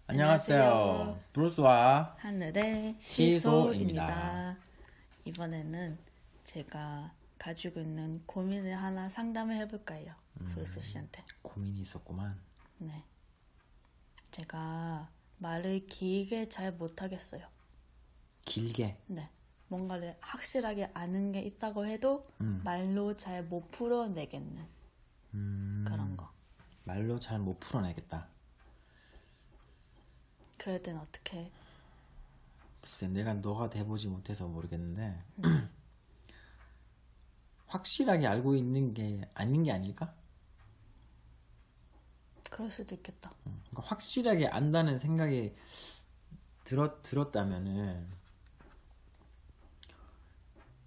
안녕하세요. 브루스와 하늘의 시소입니다. 시소입니다. 이번에는 제가 가지고 있는 고민을 하나 상담을 해볼까요? 브루스 씨한테. 고민이 있었구만. 네. 제가 말을 길게 잘 못하겠어요. 길게? 네. 뭔가를 확실하게 아는 게 있다고 해도 말로 잘 못 풀어내겠는 그런 거. 말로 잘 못 풀어내겠다. 그럴 땐 어떻게? 글쎄, 내가 너가 돼보지 못해서 모르겠는데 확실하게 알고 있는 게 아닌 게 아닐까? 그럴 수도 있겠다. 그러니까 확실하게 안다는 생각이 들었다면은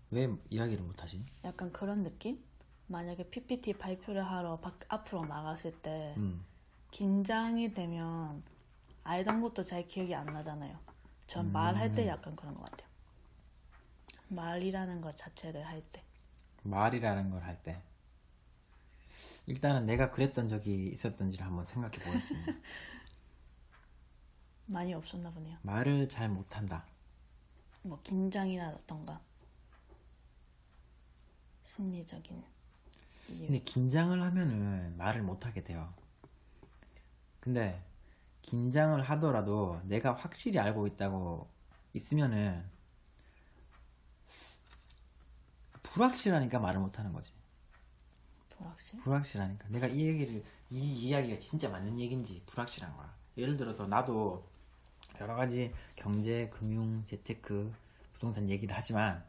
왜 이야기를 못하지? 약간 그런 느낌? 만약에 PPT 발표를 하러 앞으로 나갔을 때 긴장이 되면 알던 것도 잘 기억이 안 나잖아요. 전 말할 때 약간 그런 것 같아요. 말이라는 것 자체를 할 때. 말이라는 걸 할 때. 일단은 내가 그랬던 적이 있었던지를 한번 생각해 보겠습니다. 많이 없었나 보네요. 말을 잘 못한다. 뭐 긴장이라던가 심리적인 이유. 근데 긴장을 하면은 말을 못하게 돼요. 근데 긴장을 하더라도 내가 확실히 알고 있다고 있으면은 불확실하니까 말을 못하는 거지. 불확실? 불확실하니까 내가 이 이야기가 진짜 맞는 얘기인지 불확실한 거야. 예를 들어서 나도 여러 가지 경제, 금융, 재테크, 부동산 얘기를 하지만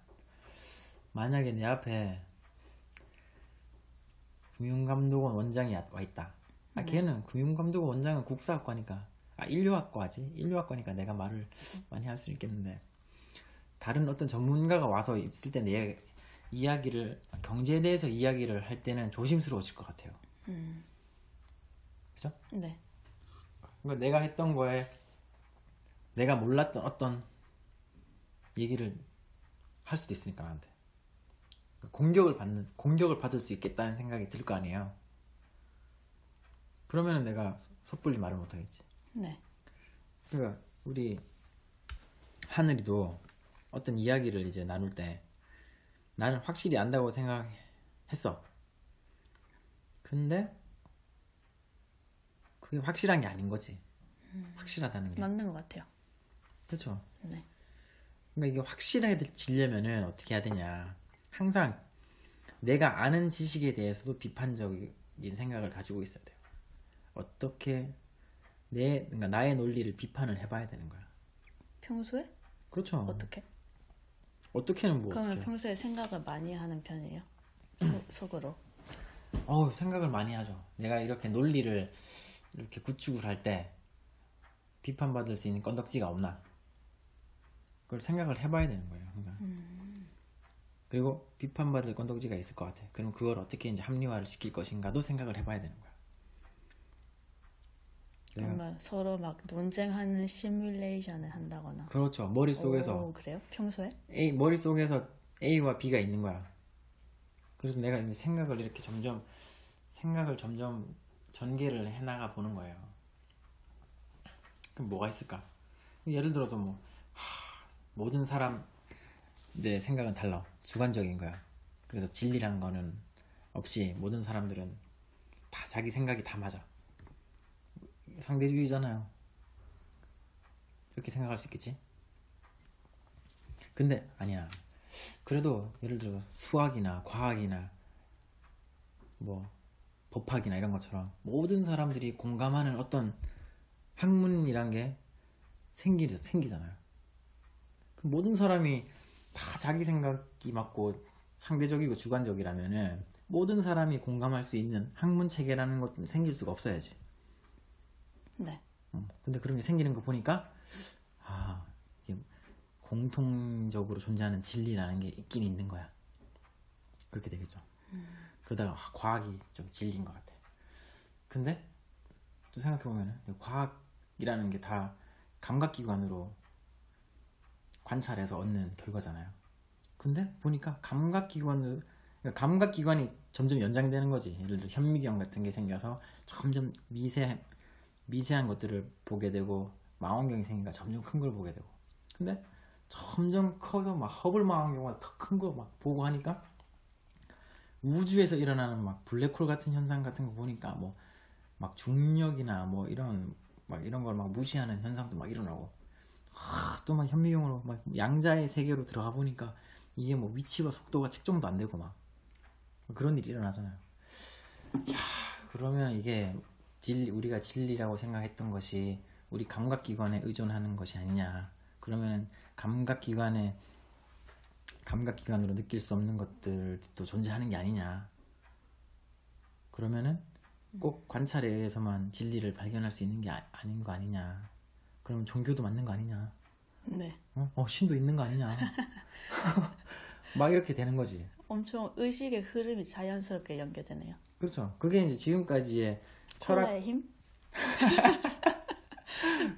만약에 내 앞에 금융감독원 원장이 와 있다. 걔는 금융감독원 원장은 국사학과니까 인류학과지. 인류학과니까 내가 말을 많이 할 수 있겠는데 다른 어떤 전문가가 와서 있을 때 내 이야기를 경제에 대해서 이야기를 할 때는 조심스러워질 것 같아요. 그죠? 네. 그러니까 내가 했던 거에 내가 몰랐던 어떤 얘기를 할 수도 있으니까 나한테 공격을 받을 수 있겠다는 생각이 들 거 아니에요. 그러면은 내가 섣불리 말을 못 하겠지. 네. 그러니까 우리 하늘이도 어떤 이야기를 이제 나눌 때 나는 확실히 안다고 생각했어. 근데 그게 확실한 게 아닌 거지. 확실하다는 게. 맞는 것 같아요. 그렇죠. 네. 그러니까 이게 확실해지려면은 어떻게 해야 되냐. 항상 내가 아는 지식에 대해서도 비판적인 생각을 가지고 있어야 돼요. 어떻게 그러니까 나의 논리를 비판을 해봐야 되는 거야. 평소에? 그렇죠. 어떻게? 어떻게는 뭐 그러면 어떻게? 평소에 생각을 많이 하는 편이에요? 속으로? 생각을 많이 하죠. 내가 이렇게 논리를 이렇게 구축을 할 때 비판받을 수 있는 건덕지가 없나? 그걸 생각을 해봐야 되는 거예요. 항상. 그리고 비판받을 건덕지가 있을 것 같아. 그럼 그걸 어떻게 이제 합리화를 시킬 것인가도 생각을 해봐야 되는 거야. 정말 서로 막 논쟁하는 시뮬레이션을 한다거나. 그렇죠. 머릿속에서. 오, 그래요? 평소에? 머릿속에서 A와 B가 있는 거야. 그래서 내가 이제 생각을 점점 전개를 해나가 보는 거예요. 그럼 뭐가 있을까? 예를 들어서 모든 사람들의 생각은 달라. 주관적인 거야. 그래서 진리라는 거는 없이 모든 사람들은 다 자기 생각이 다 맞아. 상대주의잖아요. 이렇게 생각할 수 있겠지? 근데 아니야. 그래도 예를 들어 수학이나 과학이나 법학이나 이런 것처럼 모든 사람들이 공감하는 어떤 학문이란 게 생기잖아요. 그 모든 사람이 다 자기 생각이 맞고 상대적이고 주관적이라면은 모든 사람이 공감할 수 있는 학문 체계라는 것도 생길 수가 없어야지. 네. 근데 그런 게 생기는 거 보니까 이게 공통적으로 존재하는 진리라는 게 있긴 있는 거야. 그렇게 되겠죠. 그러다가 과학이 좀 진리인 것 같아. 근데 또 생각해보면 과학이라는 게 다 감각기관으로 관찰해서 얻는 결과잖아요. 근데 보니까 감각기관이 점점 연장되는 거지. 예를 들어 현미경 같은 게 생겨서 점점 미세한 것들을 보게 되고 망원경이 생기니까 점점 큰 걸 보게 되고 근데 점점 커서 막 허블 망원경보다 더 큰 거 막 보고 하니까 우주에서 일어나는 막 블랙홀 같은 현상 같은 거 보니까 뭐 막 중력이나 뭐 이런 막 이런 걸 막 무시하는 현상도 막 일어나고 또 막 현미경으로 막 양자의 세계로 들어가 보니까 이게 뭐 위치와 속도가 측정도 안 되고 막 그런 일이 일어나잖아요. 이야, 그러면 이게 우리가 진리라고 생각했던 것이 우리 감각기관에 의존하는 것이 아니냐. 그러면 감각기관으로 느낄 수 없는 것들도 존재하는 게 아니냐. 그러면은 꼭 관찰에 의해서만 진리를 발견할 수 있는 게 아닌 거 아니냐. 그럼 종교도 맞는 거 아니냐. 네. 신도 있는 거 아니냐. 막 이렇게 되는 거지. 엄청 의식의 흐름이 자연스럽게 연결되네요. 그렇죠. 그게 이제 지금까지의 철학. 콜라의 힘?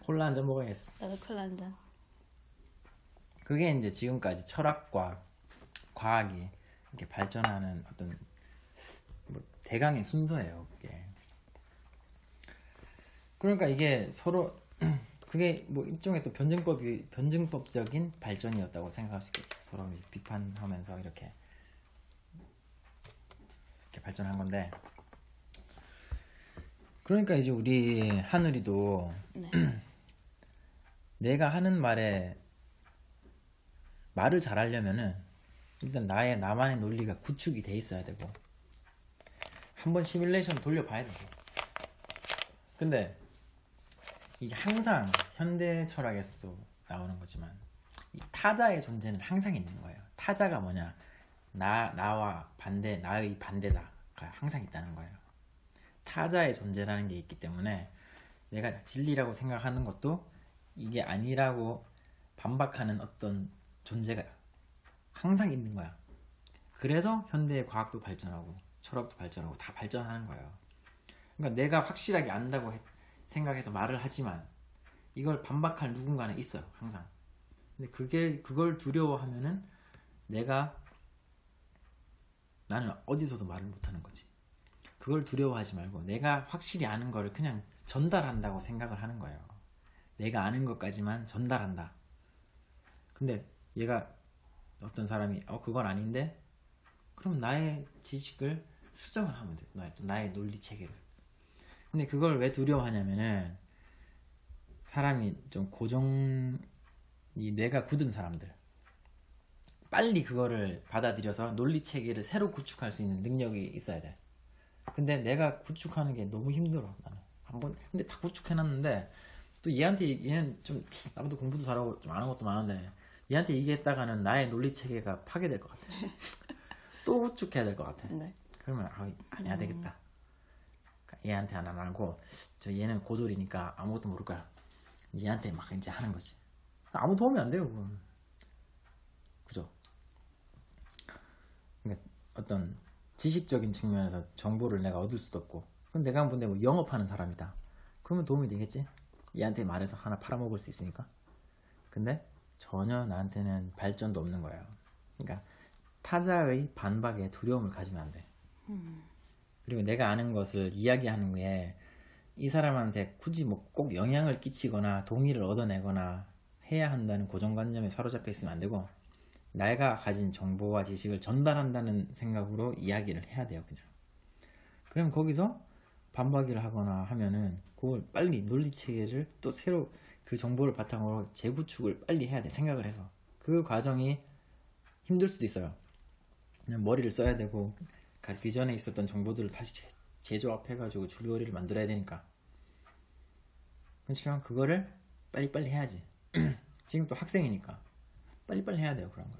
콜라 한 잔 먹어야겠습니다. 나도 콜라 한 잔. 그게 이제 지금까지 철학과 과학이 이렇게 발전하는 어떤 뭐 대강의 순서예요. 그게. 그러니까 이게 서로 그게 뭐 일종의 또 변증법적인 발전이었다고 생각할 수 있겠죠. 서로 비판하면서 이렇게 발전한 건데. 그러니까 이제 우리 하늘이도 네. 내가 하는 말을 잘하려면은 일단 나만의 논리가 구축이 돼 있어야 되고 한번 시뮬레이션 돌려봐야 되고. 근데 이게 항상 현대 철학에서도 나오는 거지만 이 타자의 존재는 항상 있는 거예요. 타자가 뭐냐? 나와 나의 반대다가 항상 있다는 거예요. 타자의 존재라는 게 있기 때문에 내가 진리라고 생각하는 것도 이게 아니라고 반박하는 어떤 존재가 항상 있는 거야. 그래서 현대의 과학도 발전하고 철학도 발전하고 다 발전하는 거예요. 그러니까 내가 확실하게 안다고 생각해서 말을 하지만 이걸 반박할 누군가는 있어요. 항상. 근데 그걸 두려워하면은 나는 어디서도 말을 못하는 거지. 그걸 두려워하지 말고 내가 확실히 아는 거를 그냥 전달한다고 생각을 하는 거예요. 내가 아는 것까지만 전달한다. 근데 얘가 어떤 사람이 그건 아닌데 그럼 나의 지식을 수정을 하면 돼. 나의 논리 체계를. 근데 그걸 왜 두려워하냐면은 사람이 좀 이 뇌가 굳은 사람들 빨리 그거를 받아들여서 논리 체계를 새로 구축할 수 있는 능력이 있어야 돼. 근데 내가 구축하는 게 너무 힘들어. 나는 근데 다 구축해놨는데 또 얘는 좀 나보다 공부도 잘하고 좀 아는 것도 많은데 얘한테 얘기했다가는 나의 논리 체계가 파괴될 것 같아. 또 구축해야 될 것 같아. 네. 그러면 안 해야 되겠다. 그러니까 얘한테 안 하고 얘는 고졸이니까 아무것도 모를 거야. 얘한테 막 이제 하는 거지. 아무 도움이 안 돼요. 그건. 그죠? 그러니까 어떤 지식적인 측면에서 정보를 내가 얻을 수도 없고. 그럼 내가 근데 뭐 영업하는 사람이다. 그러면 도움이 되겠지? 얘한테 말해서 하나 팔아먹을 수 있으니까. 근데 전혀 나한테는 발전도 없는 거예요. 그러니까 타자의 반박에 두려움을 가지면 안 돼. 그리고 내가 아는 것을 이야기하는 게 이 사람한테 굳이 뭐 꼭 영향을 끼치거나 동의를 얻어내거나 해야 한다는 고정관념에 사로잡혀 있으면 안 되고 내가 가진 정보와 지식을 전달한다는 생각으로 이야기를 해야 돼요. 그냥. 그럼 거기서 반박을 하거나 하면은 그걸 빨리 논리체계를 또 새로 그 정보를 바탕으로 재구축을 빨리 해야 돼. 생각을 해서. 그 과정이 힘들 수도 있어요. 그냥 머리를 써야 되고 그 전에 있었던 정보들을 다시 재조합해가지고 줄거리를 만들어야 되니까. 그렇지만 그거를 빨리빨리 해야지. 지금 또 학생이니까 빨리빨리 해야 돼요. 그런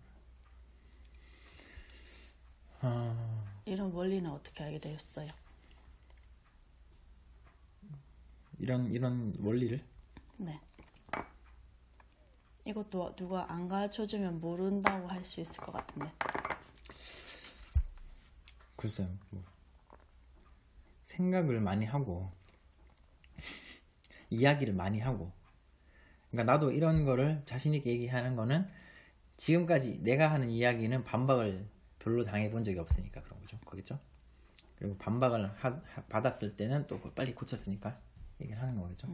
거를. 이런 원리는 어떻게 알게 되셨어요? 이런 원리를? 네. 이것도 누가 안 가르쳐주면 모른다고 할 수 있을 것 같은데. 글쎄요. 뭐 생각을 많이 하고 이야기를 많이 하고 그러니까 나도 이런 거를 자신 있게 얘기하는 거는 지금까지 내가 하는 이야기는 반박을 별로 당해본 적이 없으니까 그런 거죠. 그겠죠? 그리고 반박을 받았을 때는 또 빨리 고쳤으니까 얘기를 하는 거겠죠.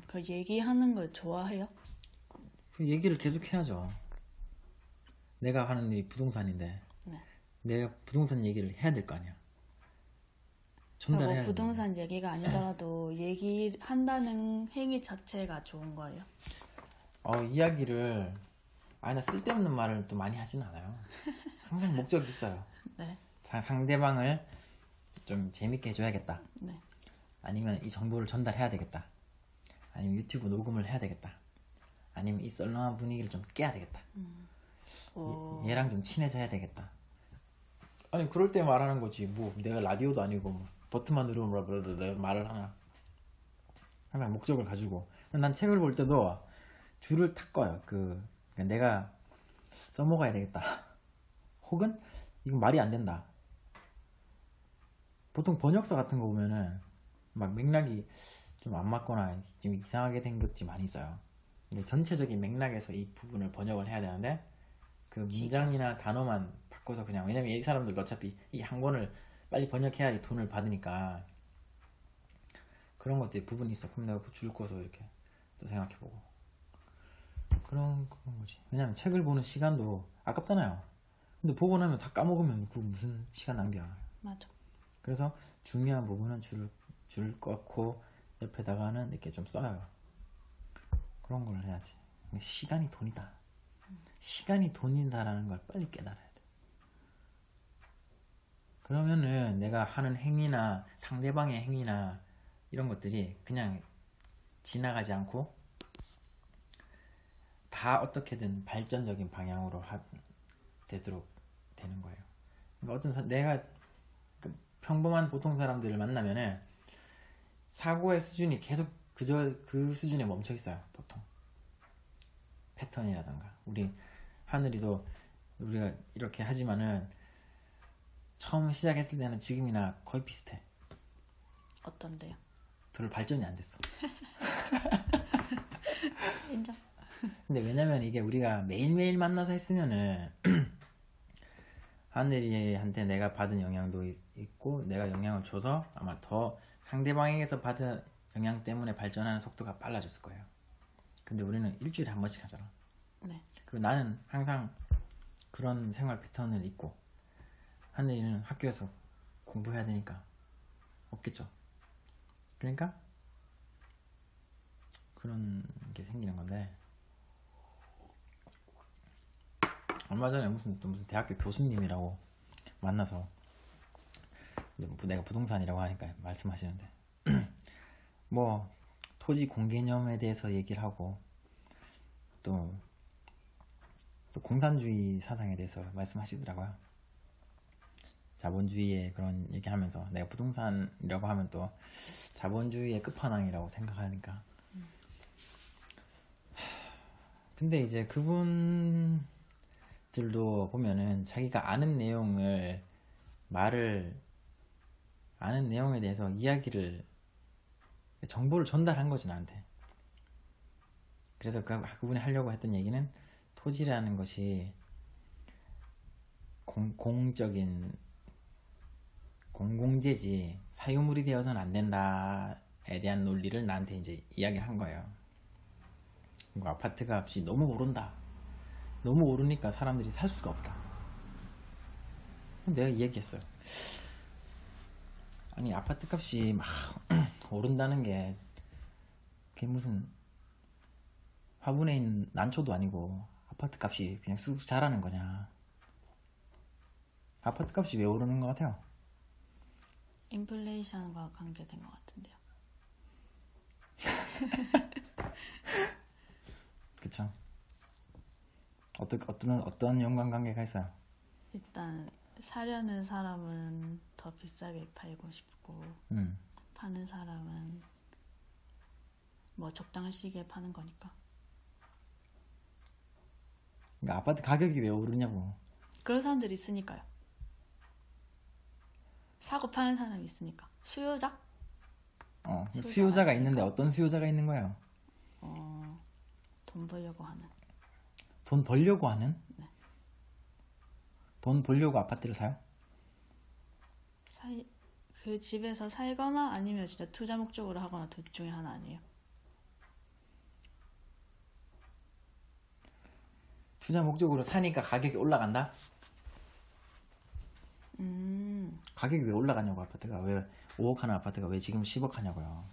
그 얘기하는 걸 좋아해요? 그 얘기를 계속 해야죠. 내가 하는 일이 부동산인데 네. 내가 부동산 얘기를 해야 될 거 아니야. 뭐 전달해야 돼. 부동산 얘기가 아니더라도 얘기한다는 행위 자체가 좋은 거예요. 이야기를 나 쓸데없는 말을 또 많이 하진 않아요. 항상 목적이 있어요. 네. 상대방을 좀 재밌게 해줘야겠다. 네. 아니면 이 정보를 전달해야 되겠다. 아니면 유튜브 녹음을 해야 되겠다. 아니면 이 썰렁한 분위기를 좀 깨야 되겠다. 얘랑 좀 친해져야 되겠다. 아니 그럴 때 말하는 거지. 뭐 내가 라디오도 아니고 뭐 버튼만 누르면 내가 말을 하나. 항상 목적을 가지고. 난 책을 볼 때도 줄을 탁 꺼요. 내가 써먹어야 되겠다. 혹은 이건 말이 안 된다. 보통 번역서 같은 거 보면은 막 맥락이 좀 안 맞거나 좀 이상하게 된 것들이 많이 있어요. 전체적인 맥락에서 이 부분을 번역을 해야 되는데 그 문장이나 단어만 바꿔서 그냥, 왜냐면 이 사람들 어차피 이 한 권을 빨리 번역해야 돈을 받으니까 그런 것들이 부분이 있어. 그럼 내가 줄 거서 이렇게 또 생각해보고 그런 거지. 왜냐면 책을 보는 시간도 아깝잖아요. 근데 보고 나면 다 까먹으면 그 무슨 시간 낭비야. 맞아. 그래서 중요한 부분은 줄을 꺾고 옆에다가는 이렇게 좀 써요. 그런 걸 해야지. 시간이 돈이다. 시간이 돈이다라는 걸 빨리 깨달아야 돼. 그러면은 내가 하는 행위나 상대방의 행위나 이런 것들이 그냥 지나가지 않고 다 어떻게든 발전적인 방향으로 되도록 되는 거예요. 그러니까 내가 평범한 보통 사람들을 만나면은 사고의 수준이 계속 그 수준에 멈춰 있어요. 보통 패턴이라던가. 우리 하늘이도 우리가 이렇게 하지만은 처음 시작했을 때는 지금이나 거의 비슷해. 어떤데요? 별로 발전이 안 됐어. 인정. 근데 왜냐면 이게 우리가 매일매일 만나서 했으면은 하늘이한테 내가 받은 영향도 있고 내가 영향을 줘서 아마 더 상대방에게서 받은 영향 때문에 발전하는 속도가 빨라졌을 거예요. 근데 우리는 일주일에 한 번씩 하잖아. 네. 그리고 나는 항상 그런 생활 패턴을 있고 하늘이는 학교에서 공부해야 되니까 없겠죠. 그러니까 그런 게 생기는 건데, 얼마 전에 무슨 대학교 교수님이라고 만나서 내가 부동산이라고 하니까 말씀하시는데 뭐 토지 공개념에 대해서 얘기를 하고 또 공산주의 사상에 대해서 말씀하시더라고요. 자본주의의 그런 얘기하면서 내가 부동산이라고 하면 또 자본주의의 끝판왕이라고 생각하니까. 근데 이제 그분들도 보면은 자기가 아는 내용에 대해서 정보를 전달한 거지 나한테. 그래서 그분이 하려고 했던 얘기는 토지라는 것이 공공재지 사유물이 되어서는 안 된다에 대한 논리를 나한테 이제 이야기를 한 거예요. 그리고 아파트 값이 너무 오른다. 너무 오르니까 사람들이 살 수가 없다. 내가 얘기했어요. 아니 아파트 값이 막 오른다는 게 그게 무슨 화분에 있는 난초도 아니고 아파트 값이 그냥 쑥 자라는 거냐. 아파트 값이 왜 오르는 것 같아요? 인플레이션과 관계된 것 같은데요. 그쵸? 어떤 연관관계가 있어요? 일단 사려는 사람은 더 비싸게 팔고 싶고 파는 사람은 뭐 적당한 시기에 파는 거니까. 그러니까 아파트 가격이 왜 오르냐고. 그런 사람들이 있으니까요. 사고 파는 사람이 있으니까. 수요자? 수요자가 있는데 어떤 수요자가 있는 거예요? 돈 벌려고 하는. 돈 벌려고 하는? 네. 돈 벌려고 아파트를 사요? 그 집에서 살거나 아니면 진짜 투자 목적으로 하거나 둘 중에 하나 아니에요? 투자 목적으로 사니까 가격이 올라간다? 가격이 왜 올라가냐고. 아파트가 왜 5억 하는 아파트가 왜 지금 10억 하냐고요.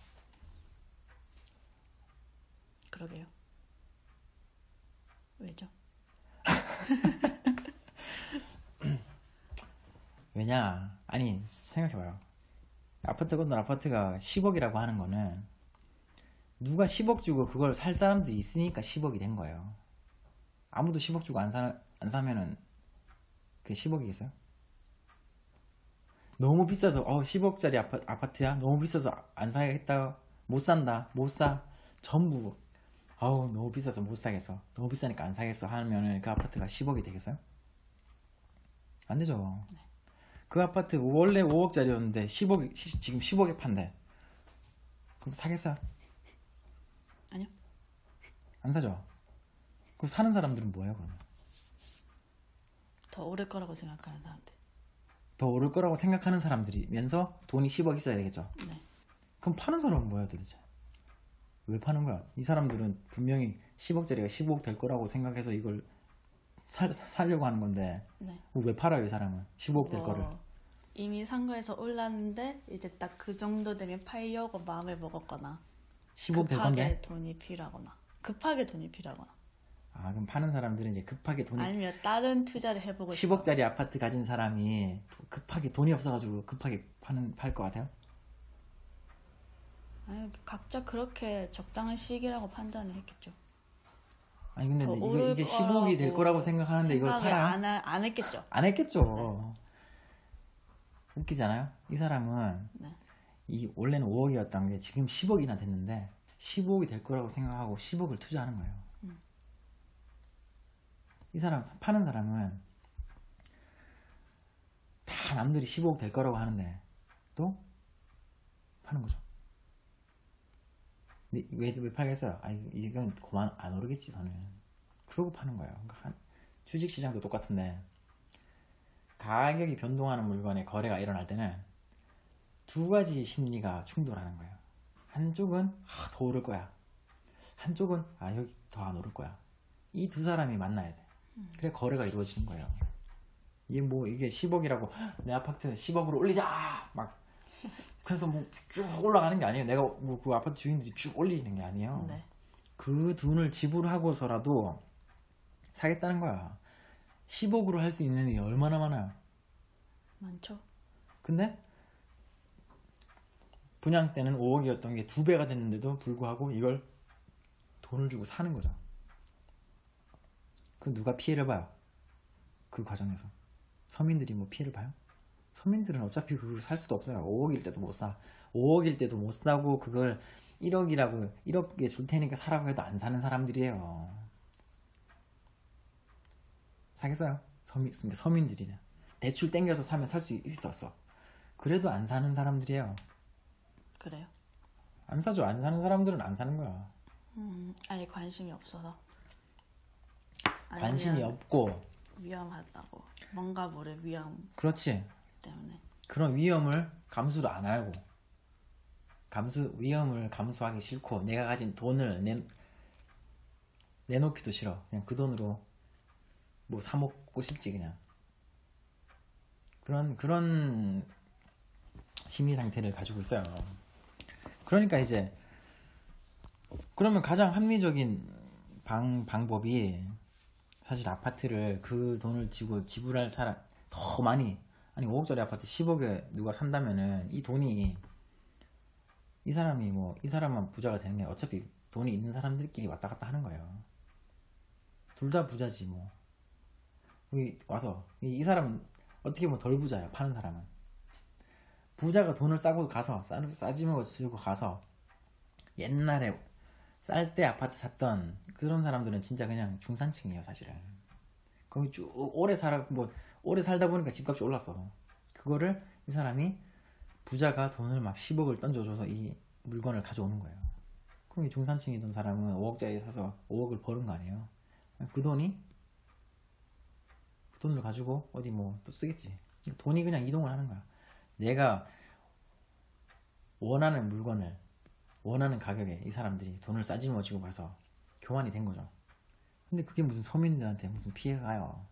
그러게요. 왜죠? 왜냐? 아니 생각해봐요. 아파트 건너 아파트가 10억이라고 하는 거는 누가 10억 주고 그걸 살 사람들이 있으니까 10억이 된 거예요. 아무도 10억 주고 안 사면은 그게 10억이겠어요? 너무 비싸서 10억짜리 아파트야? 너무 비싸서 안 사야겠다. 못 산다. 못 사. 전부 너무 비싸서 못 사겠어. 너무 비싸니까 안 사겠어 하면은 그 아파트가 10억이 되겠어요? 안 되죠. 네. 그 아파트 원래 5억짜리였는데 지금 10억에 판대. 그럼 사겠어요? 아니요. 안 사죠. 그럼 사는 사람들은 뭐예요 그러면? 더 오를 거라고 생각하는 사람들. 더 오를 거라고 생각하는 사람들이면서 돈이 10억 있어야 되겠죠. 네. 그럼 파는 사람은 뭐야 도대체? 왜 파는 거야? 이 사람들은 분명히 10억짜리가 15억 될 거라고 생각해서 이걸 살려고 하는 건데 네. 왜 팔아요 이 사람은 15억 될 거를? 이미 산 거에서 올랐는데 이제 딱 그 정도 되면 팔려고 마음을 먹었거나 15억 될 건데? 급하게 돈이 필요하거나 그럼 파는 사람들은 이제 급하게 돈이 아니면 다른 투자를 해보고 10억짜리 아파트 가진 사람이 급하게 돈이 없어가지고 급하게 팔 것 같아요? 아니, 각자 그렇게 적당한 시기라고 판단을 했겠죠. 아니 근데 이게 15억이 될 거라고 생각하는데 이걸 팔아? 안 했겠죠. 안 했겠죠. 웃기잖아요. 이 사람은 네. 원래는 5억이었던 게 지금 10억이나 됐는데 15억이 될 거라고 생각하고 10억을 투자하는 거예요. 이 사람 파는 사람은 다 남들이 15억 될 거라고 하는데 또 파는 거죠. 근데 왜 팔겠어요? 이건 그만 안 오르겠지 저는. 그러고 파는 거예요. 그러니까 주식시장도 똑같은데 가격이 변동하는 물건의 거래가 일어날 때는 두 가지 심리가 충돌하는 거예요. 한쪽은 더 오를 거야. 한쪽은 여기 더 안 오를 거야. 이 두 사람이 만나야 돼. 그래 거래가 이루어지는 거예요. 이게 10억이라고 내 아파트 10억으로 올리자 막 그래서 뭐 쭉 올라가는 게 아니에요. 내가 뭐 그 아파트 주인들이 쭉 올리는 게 아니에요. 네. 그 돈을 지불하고서라도 사겠다는 거야. 10억으로 할 수 있는 일이 얼마나 많아요. 많죠. 근데 분양 때는 5억이었던 게 2배가 됐는데도 불구하고 이걸 돈을 주고 사는 거죠. 그 누가 피해를 봐요? 그 과정에서 서민들이 뭐 피해를 봐요? 서민들은 어차피 그걸 살 수도 없어요. 5억일 때도 못 사. 5억일 때도 못 사고 그걸 1억에 줄 테니까 사라고 해도 안 사는 사람들이에요. 사겠어요? 그러니까 서민들이냐. 대출 땡겨서 사면 살 수 있었어. 그래도 안 사는 사람들이에요. 그래요? 안 사죠. 안 사는 사람들은 안 사는 거야. 아니 관심이 없어서. 관심이 없고 위험하다고. 뭔가 모를 위험 그렇지. 때문에. 그런 위험을 감수를 안 하고 위험을 감수하기 싫고 내가 가진 돈을 내놓기도 싫어. 그냥 그 돈으로 뭐 사 먹고 싶지 그냥. 그런 심리 상태를 가지고 있어요. 그러니까 이제 그러면 가장 합리적인 방법이 사실 아파트를 그 돈을 지고 지불할 사람 더 많이 5억짜리 아파트 10억에 누가 산다면은 이 돈이 이 사람만 부자가 되는 게 어차피 돈이 있는 사람들끼리 왔다 갔다 하는 거예요. 둘 다 부자지 뭐. 여기 와서 이 사람은 어떻게 보면 덜 부자야. 파는 사람은 부자가 돈을 싸고 가서 싸지먹어 들고 가서 옛날에 쌀 때 아파트 샀던 그런 사람들은 진짜 그냥 중산층이에요 사실은. 거기 쭉 오래 살다 보니까 집값이 올랐어. 그거를 이 사람이 부자가 돈을 막 10억을 던져줘서 이 물건을 가져오는 거예요. 그럼 이 중산층이던 사람은 5억짜리 사서 5억을 버는 거 아니에요. 그 돈을 가지고 어디 뭐 또 쓰겠지. 돈이 그냥 이동을 하는 거야. 내가 원하는 물건을 원하는 가격에 이 사람들이 돈을 싸지워 주고 가서 교환이 된 거죠. 근데 그게 무슨 서민들한테 무슨 피해가 가요.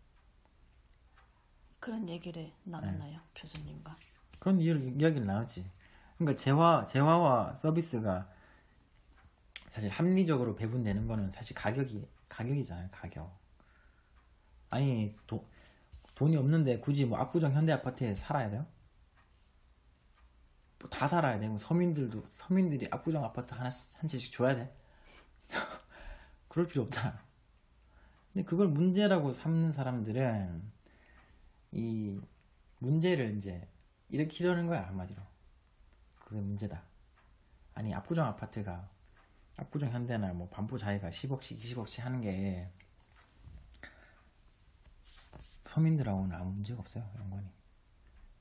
그런 얘기를 나눴나요? 교수님과? 그런 이야기를 나눴지. 그러니까 재화와 서비스가 사실 합리적으로 배분되는 거는 사실 가격이잖아요. 가격. 아니 돈이 없는데 굳이 뭐 압구정 현대아파트에 살아야 돼요? 뭐 다 살아야 되고 서민들이 압구정 아파트 한 채씩 줘야 돼? 그럴 필요 없잖아. 근데 그걸 문제라고 삼는 사람들은 이 문제를 이제 일으키려는 거야, 한마디로. 그게 문제다. 아니 압구정 아파트가 압구정 현대나 뭐 반포자이가 10억씩 20억씩 하는 게 서민들하고는 아무 문제가 없어요. 연관이.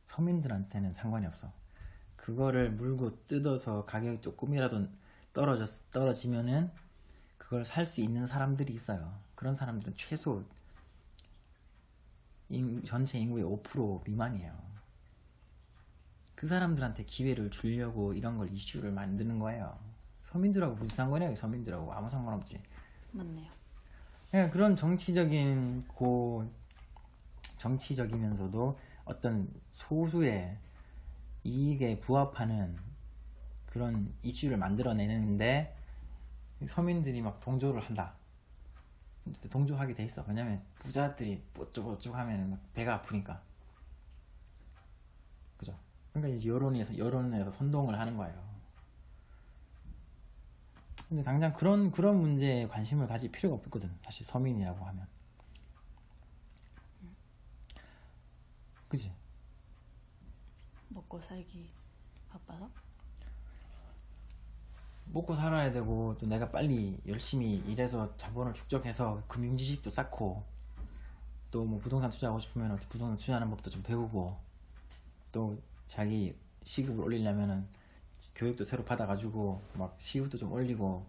서민들한테는 상관이 없어. 그거를 물고 뜯어서 가격이 조금이라도 떨어지면은 그걸 살 수 있는 사람들이 있어요. 그런 사람들은 최소 전체 인구의 5% 미만이에요. 그 사람들한테 기회를 주려고 이런 걸 이슈를 만드는 거예요. 서민들하고 무슨 상관이야? 서민들하고 아무 상관없지. 맞네요. 그냥 그런 정치적이면서도 어떤 소수의 이익에 부합하는 그런 이슈를 만들어내는데 서민들이 막 동조를 한다. 동조하게 돼 있어. 왜냐면 부자들이 어쩌고 하면 막 배가 아프니까. 그죠? 그러니까 이제 여론에서 선동을 하는 거예요. 근데 당장 그런 문제에 관심을 가질 필요가 없거든. 사실 서민이라고 하면. 그지? 먹고 살기 바빠서? 먹고 살아야 되고 또 내가 빨리 열심히 일해서 자본을 축적해서 금융 지식도 쌓고 또 뭐 부동산 투자하고 싶으면 부동산 투자하는 법도 좀 배우고 또 자기 시급을 올리려면은 교육도 새로 받아가지고 막 시급도 좀 올리고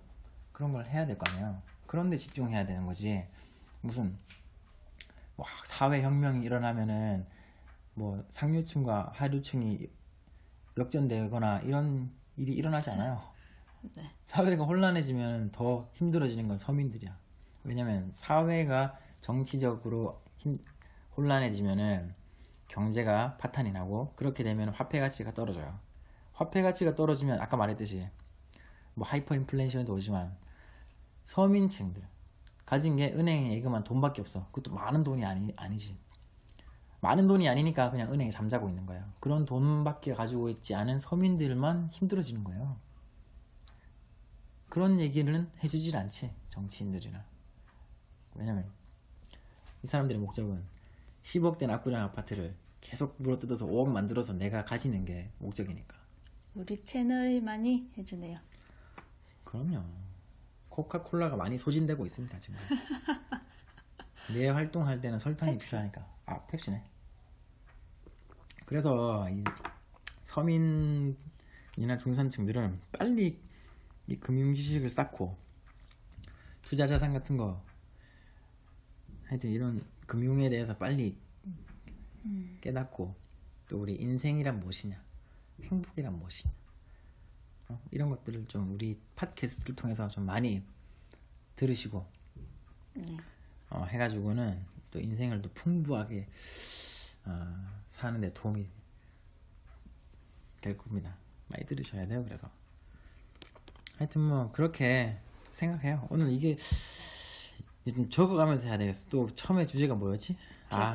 그런 걸 해야 될 거 아니야. 그런 데 집중해야 되는 거지. 무슨 뭐 사회혁명이 일어나면은 뭐 상류층과 하류층이 역전되거나 이런 일이 일어나지 않아요. 네. 사회가 혼란해지면 더 힘들어지는 건 서민들이야. 왜냐면 사회가 정치적으로 혼란해지면은 경제가 파탄이 나고 그렇게 되면 화폐 가치가 떨어져요. 화폐 가치가 떨어지면 아까 말했듯이 뭐 하이퍼 인플레이션도 오지만 서민층들 가진 게 은행에 예금한 돈밖에 없어. 그것도 많은 돈이 아니지. 많은 돈이 아니니까 그냥 은행에 잠자고 있는 거예요. 그런 돈밖에 가지고 있지 않은 서민들만 힘들어지는 거예요. 그런 얘기는 해주질 않지, 정치인들이나. 왜냐면 이 사람들의 목적은 10억 된 압구정 아파트를 계속 물어뜯어서 5억 만들어서 내가 가지는 게 목적이니까. 우리 채널이 많이 해주네요. 그럼요. 코카콜라가 많이 소진되고 있습니다, 지금. 내 활동할 때는 설탕이 필요하니까. 아, 펩시네. 그래서 이 서민이나 중산층들은 빨리 이 금융 지식을 쌓고 투자 자산 같은 거 하여튼 이런 금융에 대해서 빨리 깨닫고 또 우리 인생이란 무엇이냐, 행복이란 무엇이냐, 이런 것들을 좀 우리 팟캐스트를 통해서 좀 많이 들으시고 해가지고는 또 인생을 또 풍부하게 사는데 도움이 될 겁니다. 많이 들으셔야 돼요. 그래서 하여튼 뭐 그렇게 생각해요. 오늘 이게 이제 좀 적어가면서 해야 되겠어. 또 처음에 주제가 뭐였지?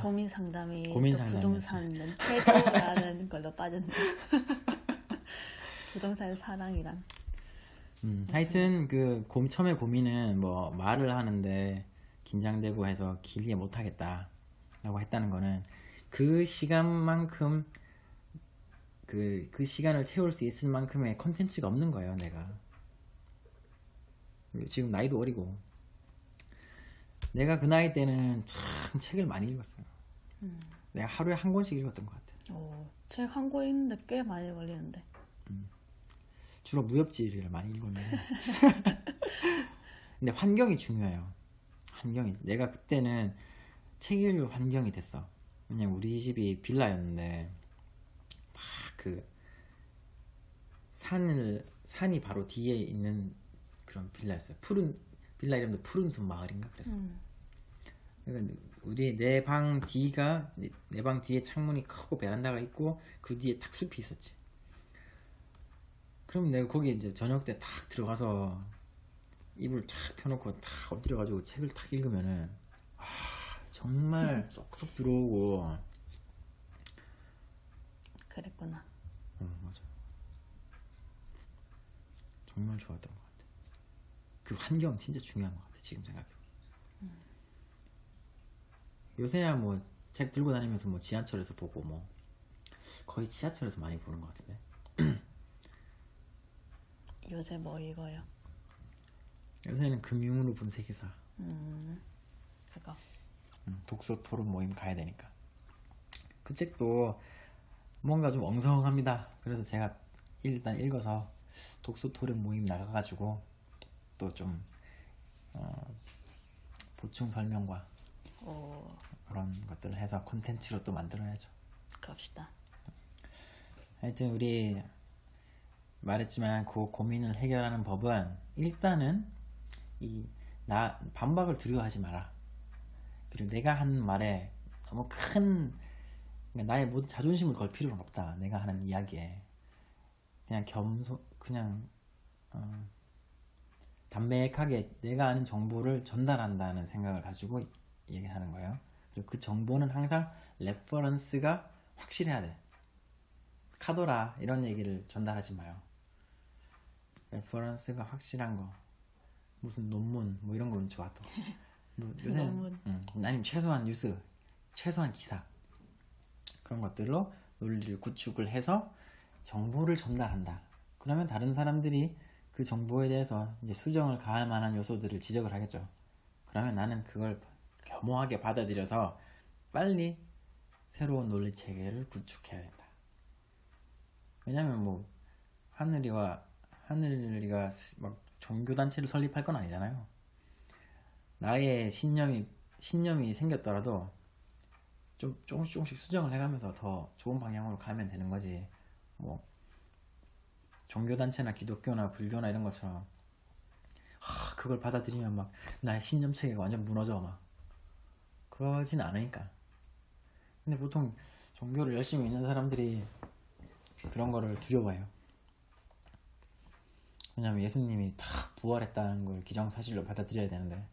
고민 상담이 고민 또 상담이었지. 부동산은 최고라는 걸로 빠졌네. 부동산 사랑이란. 하여튼 그 처음에 고민은 뭐 말을 하는데 긴장되고 해서 길게 못하겠다 라고 했다는 거는 그 시간만큼 그 시간을 채울 수 있을 만큼의 컨텐츠가 없는 거예요. 내가 지금 나이도 어리고 내가 그 나이 때는 참 책을 많이 읽었어요. 내가 하루에 한 권씩 읽었던 것 같아. 책 한 권 읽는데 꽤 많이 걸리는데. 주로 무협지를 많이 읽었는데 근데 환경이 중요해요. 환경이. 내가 그때는 책 읽을 환경이 됐어. 왜냐면 우리 집이 빌라였는데 막 그 산이 바로 뒤에 있는 그런 빌라였어요. 빌라 이름도 푸른 숲 마을인가 그랬어. 그러니까 우리 내 방 뒤에 창문이 크고 베란다가 있고 그 뒤에 딱 숲이 있었지. 그럼 내가 거기 이제 저녁 때 탁 들어가서 이불 쫙 펴놓고 탁 엎드려가지고 책을 탁 읽으면은 정말 쏙쏙 들어오고. 그랬구나. 맞아. 정말 좋았던 것 같아. 그 환경 진짜 중요한 것 같아 지금 생각해보면. 요새야 뭐 책 들고 다니면서 뭐 지하철에서 보고 뭐 거의 지하철에서 많이 보는 것 같은데. 요새 뭐 읽어요? 요새는 금융으로 본 세계사. 그거. 독서 토론 모임 가야 되니까. 그 책도 뭔가 좀 엉성합니다. 그래서 제가 일단 읽어서 독서 토론 모임 나가가지고 또 좀 보충 설명과 그런 것들을 해서 콘텐츠로 또 만들어야죠. 그럽시다. 하여튼 우리 말했지만 그 고민을 해결하는 법은 일단은 반박을 두려워하지 마라. 그리고 내가 한 말에 너무 큰 나의 모든 자존심을 걸 필요는 없다. 내가 하는 이야기에 그냥 담백하게 내가 아는 정보를 전달한다는 생각을 가지고 얘기하는 거예요. 그리고 그 정보는 항상 레퍼런스가 확실해야 돼. 카더라 이런 얘기를 전달하지 마요. 레퍼런스가 확실한 거, 무슨 논문 뭐 이런 거는 좋아. 또 뭐 요새는 아니면 최소한 뉴스, 최소한 기사 그런 것들로 논리를 구축을 해서 정보를 전달한다. 그러면 다른 사람들이 그 정보에 대해서 이제 수정을 가할 만한 요소들을 지적을 하겠죠. 그러면 나는 그걸 겸허하게 받아들여서 빨리 새로운 논리 체계를 구축해야 된다. 왜냐면 뭐 하늘이가 막 종교단체를 설립할 건 아니잖아요. 나의 신념이 생겼더라도 좀 조금씩 수정을 해가면서 더 좋은 방향으로 가면 되는 거지. 뭐 종교단체나 기독교나 불교나 이런 것처럼 그걸 받아들이면 막 나의 신념 체계가 완전 무너져 막 그러진 않으니까. 근데 보통 종교를 열심히 믿는 사람들이 그런 거를 두려워해요. 왜냐면 예수님이 다 부활했다는 걸 기정사실로 받아들여야 되는데,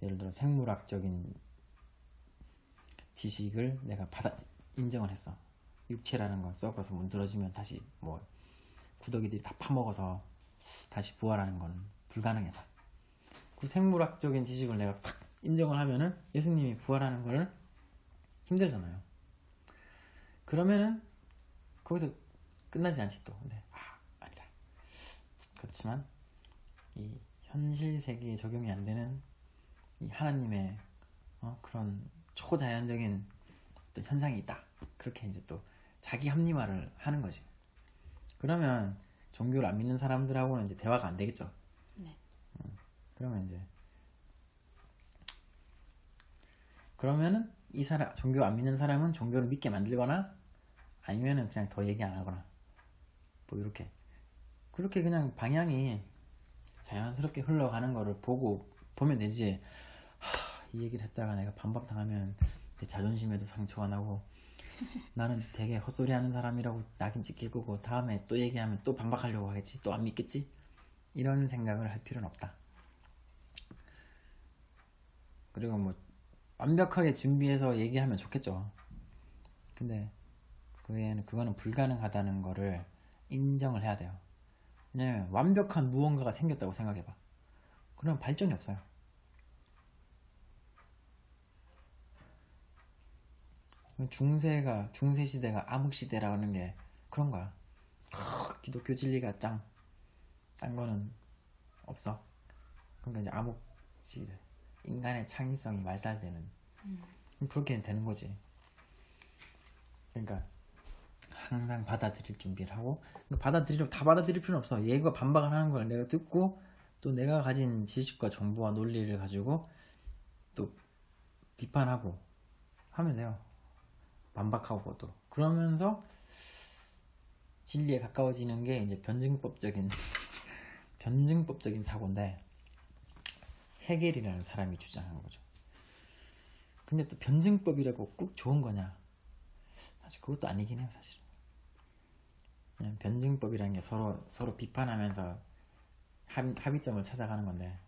예를 들어 생물학적인 지식을 내가 인정을 했어. 육체라는 건 썩어서 문드러지면 다시 뭐 구더기들이 다 파먹어서 다시 부활하는 건 불가능하다. 그 생물학적인 지식을 내가 딱 인정을 하면은 예수님이 부활하는 걸 힘들잖아요. 그러면은 거기서 끝나지 않지 또. 근데 아니다. 그렇지만 이 현실 세계에 적용이 안 되는 이 하나님의 그런 초자연적인 어떤 현상이 있다. 그렇게 이제 또 자기 합리화를 하는 거지. 그러면 종교를 안 믿는 사람들하고는 이제 대화가 안 되겠죠. 네. 그러면은 이 사람 종교 안 믿는 사람은 종교를 믿게 만들거나 아니면은 그냥 더 얘기 안 하거나 뭐 이렇게 그렇게 그냥 방향이 자연스럽게 흘러가는 거를 보면 되지. 이 얘기를 했다가 내가 반박당하면 내 자존심에도 상처가 나고 나는 되게 헛소리 하는 사람이라고 낙인 찍힐 거고 다음에 또 얘기하면 또 반박하려고 하겠지. 또 안 믿겠지. 이런 생각을 할 필요는 없다. 그리고 뭐 완벽하게 준비해서 얘기하면 좋겠죠. 근데 그거는 불가능하다는 거를 인정을 해야 돼요. 왜냐면 완벽한 무언가가 생겼다고 생각해봐. 그럼 발전이 없어요. 중세 시대가 암흑 시대라는 게 그런 거야. 기독교 진리가 짱. 딴 거는 없어. 그러니까 이제 암흑 시대. 인간의 창의성이 말살되는. 그렇게 되는 거지. 그러니까 항상 받아들일 준비를 하고, 다 받아들일 필요는 없어. 얘가 반박을 하는 걸 내가 듣고 또 내가 가진 지식과 정보와 논리를 가지고 또 비판하고 하면 돼요. 반박하고 또 그러면서 진리에 가까워지는 게 이제 변증법적인 변증법적인 사고인데 헤겔이라는 사람이 주장한 거죠. 근데 또 변증법이라고 꼭 좋은 거냐? 사실 그것도 아니긴 해요, 사실은. 그냥 변증법이라는 게 서로 비판하면서 합의점을 찾아가는 건데,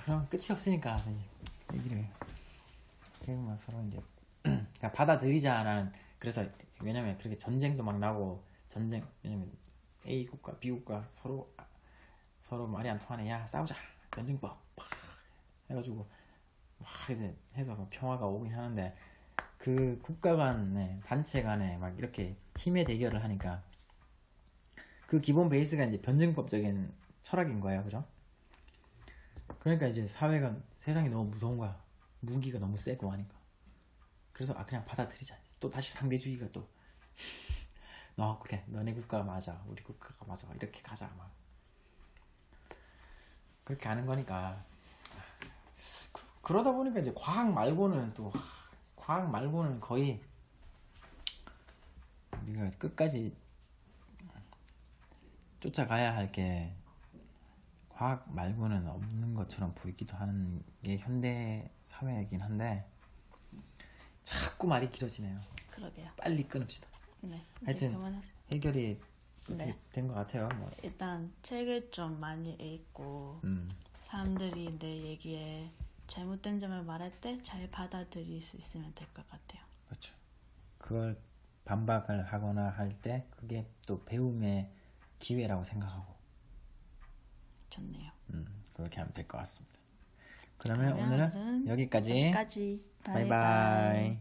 그럼 끝이 없으니까 얘기를 해요. 결국 서로 이제 그러니까 받아들이자라는. 그래서 왜냐면 그렇게 전쟁도 막 나고 왜냐면 A 국가 B 국가 서로 말이 안 통하네. 야, 싸우자. 변증법 팍 해가지고 막 이제 해서 평화가 오긴 하는데, 그 국가 간에 단체 간에 막 이렇게 힘의 대결을 하니까 그 기본 베이스가 이제 변증법적인 철학인 거예요, 그죠? 그러니까 이제 세상이 너무 무서운 거야. 무기가 너무 세고 하니까. 그래서 그냥 받아들이자. 또 다시 상대주의가 또 그래, 너네 국가가 맞아, 우리 국가가 맞아, 이렇게 가자. 막 그렇게 하는 거니까. 그러다 보니까 이제 과학 말고는 거의 우리가 끝까지 쫓아가야 할 게 과학 말고는 없는 것처럼 보이기도 하는 게 현대 사회이긴 한데, 자꾸 말이 길어지네요. 그러게요. 빨리 끊읍시다. 네. 하여튼 해결이 네. 된 것 같아요. 뭐. 일단 책을 좀 많이 읽고 사람들이 내 얘기에 잘못된 점을 말할 때 잘 받아들일 수 있으면 될 것 같아요. 그렇죠. 그걸 반박을 하거나 할 때 그게 또 배움의 기회라고 생각하고. 좋네요. 그렇게 하면 될 것 같습니다. 그러면 오늘은 여기까지. 바이바이.